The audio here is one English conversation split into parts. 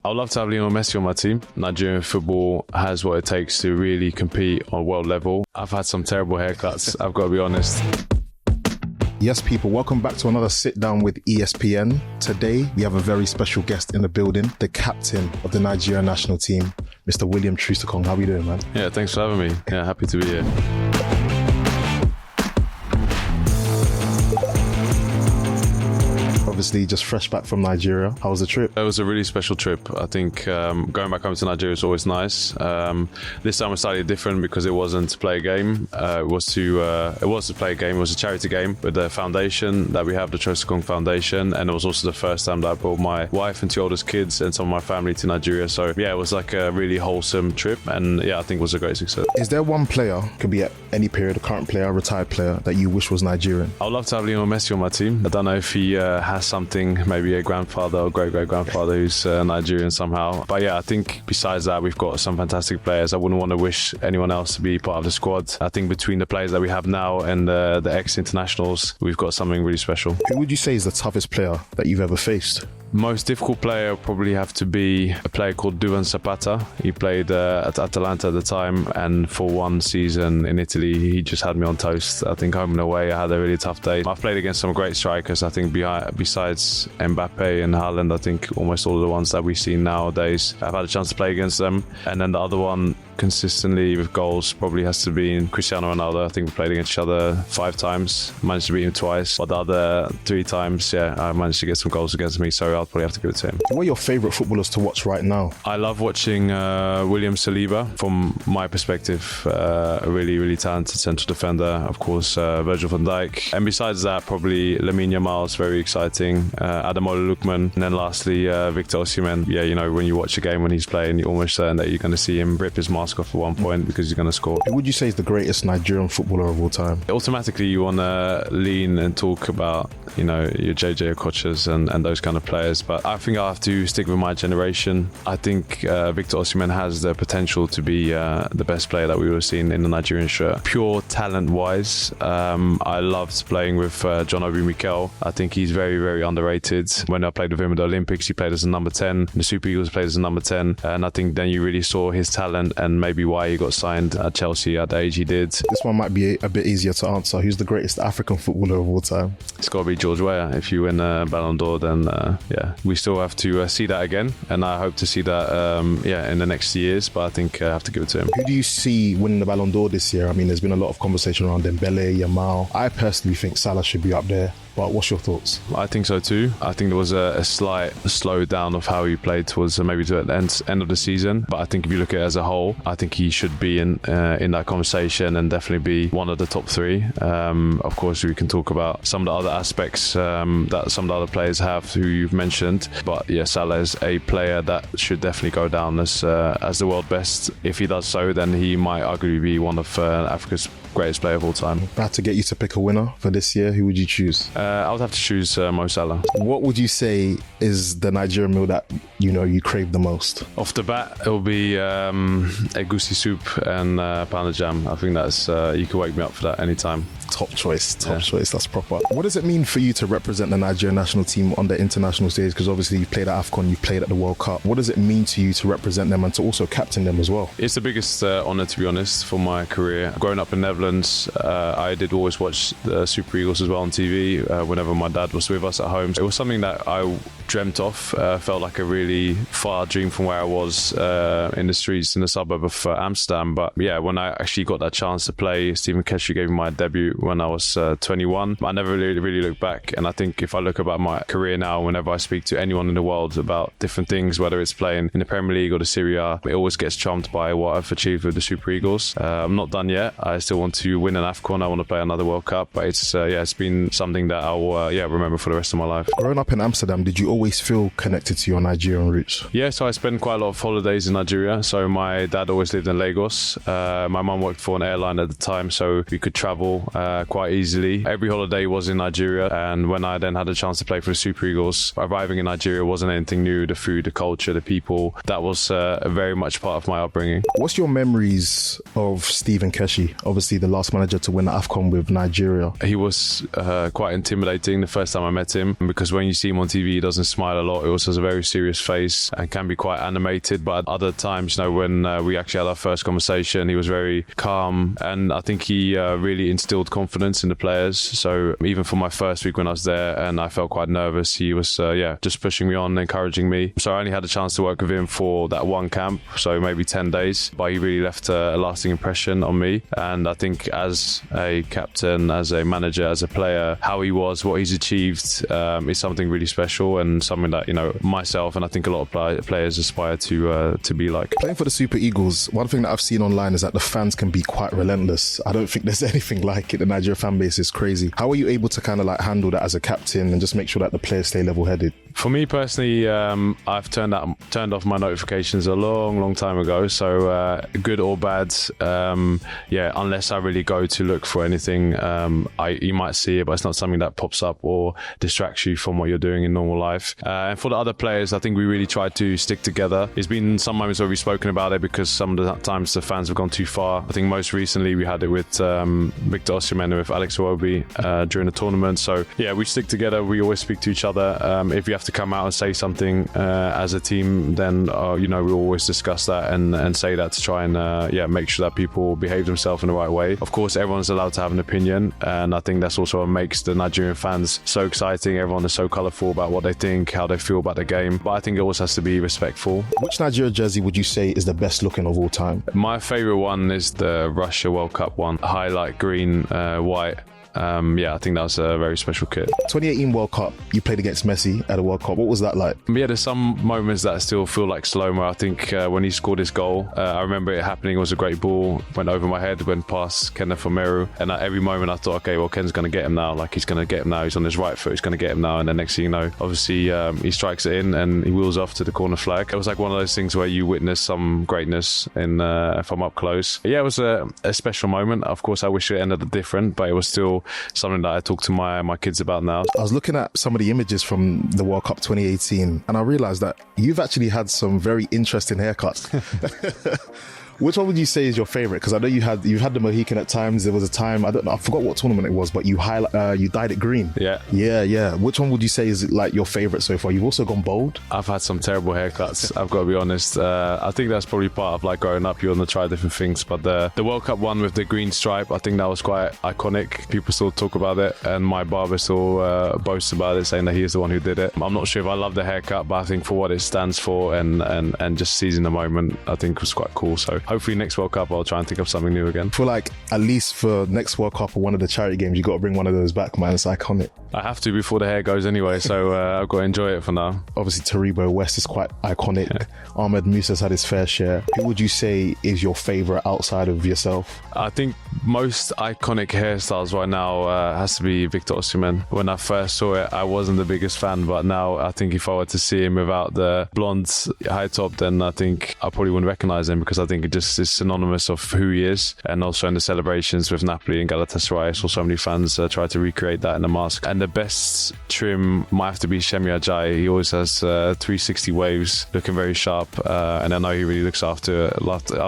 I'd love to have Lionel Messi on my team. Nigerian football has what it takes to really compete on world level. I've had some terrible haircuts, I've got to be honest. Yes, people, welcome back to another sit down with ESPN. Today, we have a very special guest in the building, the captain of the Nigerian national team, Mr. William Troost-Ekong. How are you doing, man? Yeah, thanks for having me. Yeah, happy to be here. Obviously, just fresh back from Nigeria. How was the trip? It was a really special trip. I think going back home to Nigeria is always nice. This time was slightly different because it wasn't to play a game. It was to play a game. It was a charity game with the foundation that we have, the Troost-Ekong Foundation, and it was also the first time that I brought my wife and two oldest kids and some of my family to Nigeria. So yeah, it was like a really wholesome trip, and yeah, I think it was a great success. Is there one player, could be at any period, a current player, a retired player, that you wish was Nigerian? I'd love to have Lionel Messi on my team. I don't know if he has something, maybe a grandfather or great-great-grandfather who's Nigerian somehow. But yeah, I think besides that, we've got some fantastic players. I wouldn't want to wish anyone else to be part of the squad. I think between the players that we have now and the ex-internationals, we've got something really special. Who would you say is the toughest player that you've ever faced? Most difficult player would probably have to be a player called Scuetta. He played at Atalanta at the time, and for one season in Italy, he just had me on toast. I think home and away, I had a really tough day. I've played against some great strikers. I think besides Mbappe and Haaland, I think almost all of the ones that we see nowadays, I've had a chance to play against them. And then the other one, consistently with goals, probably has to be Cristiano Ronaldo. I think we played against each other 5 times, managed to beat him twice, but the other 3 times, yeah, I managed to get some goals against me, so I'll probably have to give it to him. What are your favourite footballers to watch right now? I love watching William Saliba. From my perspective, a really talented central defender. Of course, Virgil van Dijk. And besides that, probably Lamine Yamal is very exciting. Ademola Lookman. And then lastly, Victor Osimhen. Yeah, you know, when you watch a game when he's playing, you're almost certain that you're going to see him rip his mask off at one point because he's going to score. Who would you say is the greatest Nigerian footballer of all time? Automatically, you want to lean and talk about, you know, your JJ Okochas and those kind of players. But I think I'll have to stick with my generation. I think Victor Osimhen has the potential to be the best player that we would have seen in the Nigerian shirt. Pure talent-wise, I loved playing with John Obi Mikel. I think he's very underrated. When I played with him at the Olympics, he played as a number 10. The Super Eagles played as a number 10. And I think then you really saw his talent and maybe why he got signed at Chelsea at the age he did. This one might be a bit easier to answer. Who's the greatest African footballer of all time? It's got to be George Weah. If you win Ballon d'Or, then yeah, we still have to see that again, and I hope to see that in the next years, but I think I have to give it to him. Who do you see winning the Ballon d'Or this year? I mean, there's been a lot of conversation around Dembele, Yamal. I personally think Salah should be up there. But what's your thoughts? I think so too. I think there was a slight slowdown of how he played towards maybe to the end of the season. But I think if you look at it as a whole, I think he should be in that conversation and definitely be one of the top 3. Of course, we can talk about some of the other aspects that some of the other players have who you've mentioned. But yeah, Salah is a player that should definitely go down as the world best. If he does so, then he might arguably be one of Africa's greatest player of all time. If I had to get you to pick a winner for this year, who would you choose? I would have to choose Mo Salah. What would you say is the Nigerian meal that you crave the most? Off the bat, it will be egusi soup and pounded jam. I think that's you can wake me up for that anytime. Top choice, that's proper. What does it mean for you to represent the Nigerian national team on the international stage? Because obviously you played at AFCON, you played at the World Cup. What does it mean to you to represent them and to also captain them as well? It's the biggest honour, to be honest, for my career. Growing up in Netherlands, I did always watch the Super Eagles as well on TV whenever my dad was with us at home. It was something that I dreamt of, felt like a really far dream from where I was in the streets in the suburb of Amsterdam. But yeah, when I actually got that chance to play, Steven Keshi gave me my debut when I was 21. I never really looked back, and I think if I look about my career now, whenever I speak to anyone in the world about different things, whether it's playing in the Premier League or the Serie A, it always gets charmed by what I've achieved with the Super Eagles. I'm not done yet. I still want to win an AFCON. I want to play another World Cup, but it's been something that I'll remember for the rest of my life. Growing up in Amsterdam, did you always feel connected to your Nigerian roots? Yeah, so I spent quite a lot of holidays in Nigeria. So my dad always lived in Lagos. My mum worked for an airline at the time, so we could travel quite easily. Every holiday was in Nigeria, and when I then had a chance to play for the Super Eagles, arriving in Nigeria wasn't anything new. The food, the culture, the people, that was very much part of my upbringing. What's your memories of Steven Keshi, obviously the last manager to win the AFCON with Nigeria? He was quite intimidating the first time I met him, because when you see him on TV, he doesn't smile a lot. He also has a very serious face and can be quite animated. But at other times, when we actually had our first conversation, he was very calm, and I think he really instilled confidence in the players. So even for my first week when I was there and I felt quite nervous, he was just pushing me on, encouraging me. So I only had a chance to work with him for that one camp, so maybe 10 days, but he really left a lasting impression on me. And I think as a captain, as a manager, as a player, how he was, what he's achieved is something really special, and something that myself and I think a lot of players aspire to be like. Playing for the Super Eagles, one thing that I've seen online is that the fans can be quite relentless. I don't think there's anything like it. The Nigeria fan base is crazy. How are you able to kind of like handle that as a captain and just make sure that the players stay level-headed? For me personally, I've turned off my notifications a long time ago. So good or bad, unless I really go to look for anything, you might see it, but it's not something that pops up or distracts you from what you're doing in normal life. And for the other players, I think we really try to stick together. There's been some moments where we've spoken about it because some of the times the fans have gone too far. I think most recently we had it with Victor Osimhen and with Alex Iwobi during the tournament. So yeah, we stick together. We always speak to each other. If you have to come out and say something as a team, then we always discuss that and say that to try and make sure that people behave themselves in the right way. Of course, everyone's allowed to have an opinion, and I think that's also what makes the Nigerian fans so exciting. Everyone is so colourful about what they think, how they feel about the game, but I think it always has to be respectful. Which Nigeria jersey would you say is the best looking of all time? My favourite one is the Russia World Cup one, highlight green, white. I think that was a very special kit. 2018 World Cup, you played against Messi at a World Cup. What was that like? Yeah, there's some moments that still feel like slow-mo. I think when he scored his goal, I remember it happening. It was a great ball, went over my head, went past Kenneth Omeru, and at every moment I thought, okay, well, Ken's going to get him now. Like, he's going to get him now. He's on his right foot. He's going to get him now. And then next thing you know, obviously he strikes it in and he wheels off to the corner flag. It was like one of those things where you witness some greatness from up close. Yeah, it was a special moment. Of course, I wish it ended different, but it was still something that I talk to my kids about now. I was looking at some of the images from the World Cup 2018 and I realised that you've actually had some very interesting haircuts. Which one would you say is your favourite? Because I know you've had the Mohican at times. There was a time, I don't know, I forgot what tournament it was, but you dyed it green. Yeah. Which one would you say is like your favourite so far? You've also gone bold. I've had some terrible haircuts, I've got to be honest. I think that's probably part of like growing up. You want to try different things, but the World Cup one with the green stripe, I think that was quite iconic. People still talk about it, and my barber still boasts about it, saying that he is the one who did it. I'm not sure if I love the haircut, but I think for what it stands for and just seizing the moment, I think it was quite cool. So hopefully next World Cup I'll try and think of something new again. For like, at least for next World Cup or one of the charity games, you got to bring one of those back, man. It's iconic. I have to before the hair goes anyway, so I've got to enjoy it for now. Obviously Taribo West is quite iconic. Yeah. Ahmed Musa's had his fair share. Who would you say is your favourite outside of yourself? I think most iconic hairstyles right now has to be Victor Osimhen. When I first saw it, I wasn't the biggest fan, but now I think if I were to see him without the blonde high top, then I think I probably wouldn't recognise him, because I think it just is synonymous of who he is. And also in the celebrations with Napoli and Galatasaray, I saw so many fans try to recreate that in the mask. And the best trim might have to be Shemi Ajayi. He always has 360 waves, looking very sharp, and I know he really looks after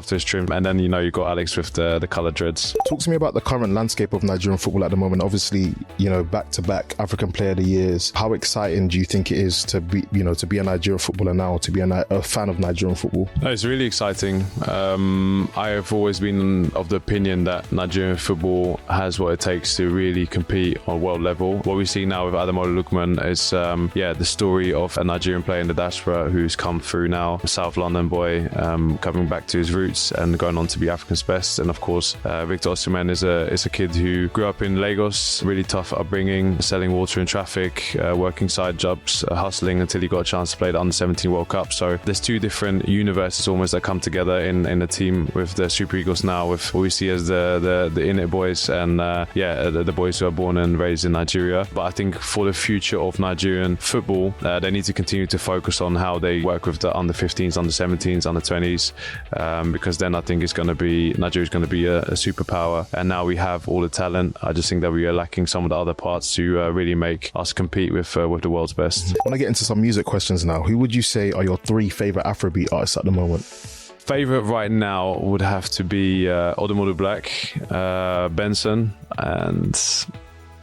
his trim. And then you've got Alex with the coloured dreads. Talk to me about the current landscape of Nigerian football at the moment. Obviously, back-to-back African Player of the Years. How exciting do you think it is to be a Nigerian footballer now, to be a fan of Nigerian football? No, it's really exciting. I have always been of the opinion that Nigerian football has what it takes to really compete on world level. What we see now with Ademola Lookman is the story of a Nigerian player in the diaspora who's come through now, a South London boy, coming back to his roots and going on to be Africa's best. And of course, Victor Osimhen is a kid who grew up in Lagos, really tough upbringing, selling water in traffic, working side jobs, hustling until he got a chance to play the Under-17 World Cup. So there's two different universes almost that come together in in the team with the Super Eagles now, with what we see as the in-it boys and the boys who are born and raised in Nigeria. But I think for the future of Nigerian football, they need to continue to focus on how they work with the under-15s, under-17s, under-20s, because then I think Nigeria's going to be a superpower. And now we have all the talent. I just think that we are lacking some of the other parts to really make us compete with the world's best. I want to get into some music questions now. Who would you say are your 3 favourite Afrobeat artists at the moment? Favorite right now would have to be Ogunleye Black, Benson, and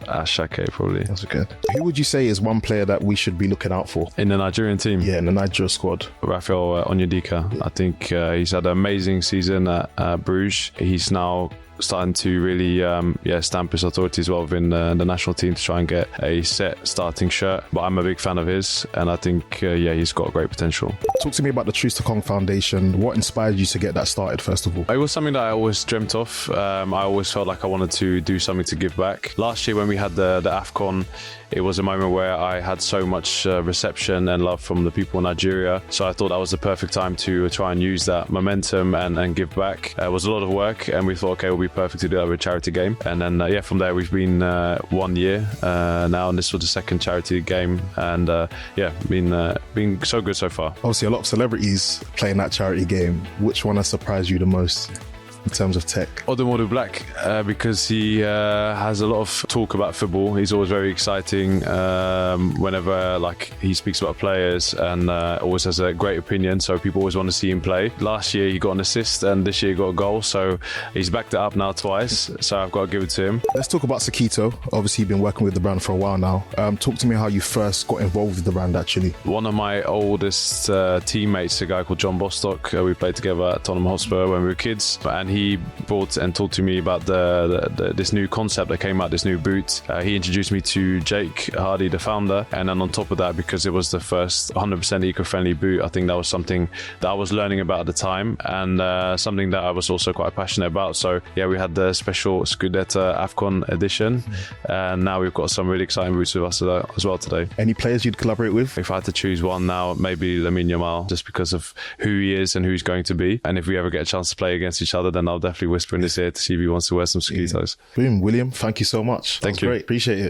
Ashake probably. That's good. Who would you say is one player that we should be looking out for in the Nigerian team? Yeah, in the Nigeria squad. Rafael Onyedika. I think he's had an amazing season at Bruges. He's now starting to really stamp his authority as well within the national team to try and get a set starting shirt. But I'm a big fan of his, and I think he's got great potential. Talk to me about the Troost-Ekong Foundation. What inspired you to get that started, first of all? It was something that I always dreamt of. I always felt like I wanted to do something to give back. Last year when we had the AFCON, it was a moment where I had so much reception and love from the people in Nigeria. So I thought that was the perfect time to try and use that momentum and give back. It was a lot of work, and we thought, okay, it'll be perfect to do that with a charity game. And then, from there, we've been 1 year now, and this was the second charity game. And been so good so far. Obviously, a lot of celebrities playing that charity game. Which one has surprised you the most in terms of tech? Ogunleye Black, because he has a lot of talk about football. He's always very exciting whenever he speaks about players, and always has a great opinion, so people always want to see him play. Last year he got an assist, and this year he got a goal, so he's backed it up now twice, so I've got to give it to him. Let's talk about Scuetta. Obviously you've been working with the brand for a while now. Talk to me how you first got involved with the brand actually. One of my oldest teammates, a guy called John Bostock, we played together at Tottenham Hotspur when we were kids, and he brought and talked to me about this new concept that came out, this new boot. He introduced me to Jake Hardy, the founder, and then on top of that, because it was the first 100% eco-friendly boot, I think that was something that I was learning about at the time, and something that I was also quite passionate about. So we had the special Scuetta AFCON edition, and now we've got some really exciting boots with us as well today. Any players you'd collaborate with? If I had to choose one now, maybe Lamine Yamal, just because of who he is and who he's going to be. And if we ever get a chance to play against each other, then I'll definitely whisper in his ear to see if he wants to wear some Scuettas. Boom, William, thank you so much. Thank you. Great, appreciate it.